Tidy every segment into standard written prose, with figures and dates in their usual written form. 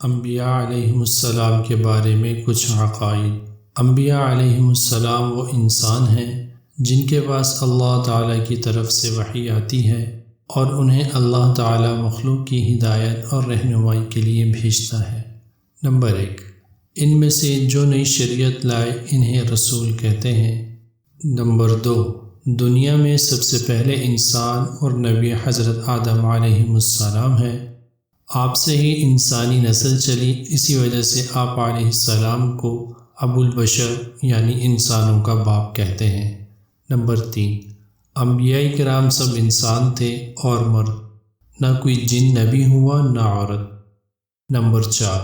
انبیاء علیہم السلام کے بارے میں کچھ عقائد۔ انبیاء علیہم السلام وہ انسان ہیں جن کے پاس اللہ تعالیٰ کی طرف سے وحی آتی ہے اور انہیں اللہ تعالیٰ مخلوق کی ہدایت اور رہنمائی کے لیے بھیجتا ہے۔ نمبر 1، ان میں سے جو نئی شریعت لائے انہیں رسول کہتے ہیں۔ نمبر 2، دنیا میں سب سے پہلے انسان اور نبی حضرت آدم علیہ السلام ہے۔ آپ سے ہی انسانی نسل چلی، اسی وجہ سے آپ علیہ السلام کو ابو البشر یعنی انسانوں کا باپ کہتے ہیں۔ نمبر 3، انبیاء کرام سب انسان تھے اور مرد، نہ کوئی جن نبی ہوا نہ عورت۔ نمبر 4،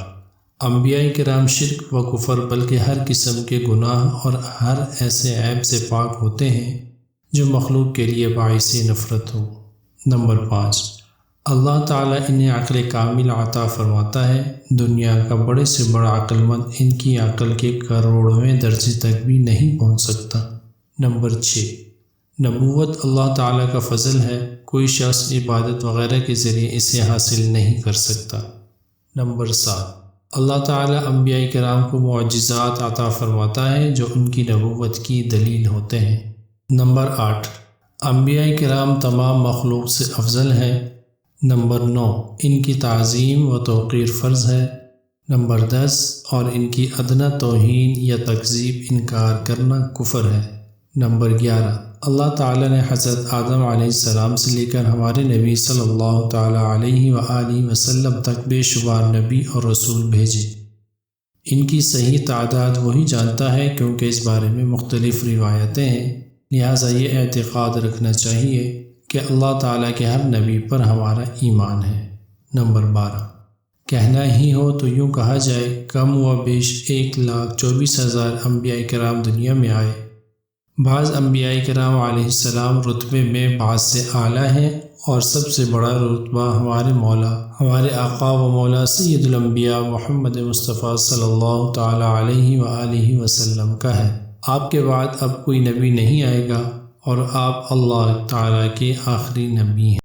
انبیاء کرام شرک و کفر بلکہ ہر قسم کے گناہ اور ہر ایسے عیب سے پاک ہوتے ہیں جو مخلوق کے لیے باعث نفرت ہو۔ نمبر 5، اللہ تعالیٰ انہیں عقل کامل عطا فرماتا ہے، دنیا کا بڑے سے بڑا عقل مند ان کی عقل کے کروڑویں درجے تک بھی نہیں پہنچ سکتا۔ نمبر 6، نبوت اللہ تعالیٰ کا فضل ہے، کوئی شخص عبادت وغیرہ کے ذریعے اسے حاصل نہیں کر سکتا۔ نمبر 7، اللہ تعالیٰ انبیاء کرام کو معجزات عطا فرماتا ہے جو ان کی نبوت کی دلیل ہوتے ہیں۔ نمبر 8، انبیاء کرام تمام مخلوق سے افضل ہے۔ نمبر 9، ان کی تعظیم و توقیر فرض ہے۔ نمبر 10، اور ان کی ادنیٰ توہین یا تکذیب انکار کرنا کفر ہے۔ نمبر 11، اللہ تعالیٰ نے حضرت آدم علیہ السلام سے لے کر ہمارے نبی صلی اللہ تعالیٰ علیہ وآلہ وسلم تک بے شمار نبی اور رسول بھیجے۔ ان کی صحیح تعداد وہی جانتا ہے کیونکہ اس بارے میں مختلف روایتیں ہیں، لہٰذا یہ اعتقاد رکھنا چاہیے کہ اللہ تعالیٰ کے ہر نبی پر ہمارا ایمان ہے۔ نمبر 12، کہنا ہی ہو تو یوں کہا جائے کم و بیش 1,24,000 انبیاء کرام دنیا میں آئے۔ بعض انبیاء کرام علیہ السلام رتبے میں بعض سے اعلیٰ ہیں اور سب سے بڑا رتبہ ہمارے مولا، ہمارے آقا و مولا سید الانبیاء محمد مصطفیٰ صلی اللہ تعالیٰ علیہ وآلہ وسلم کا ہے۔ آپ کے بعد اب کوئی نبی نہیں آئے گا اور آپ اللہ تعالیٰ کے آخری نبی ہیں۔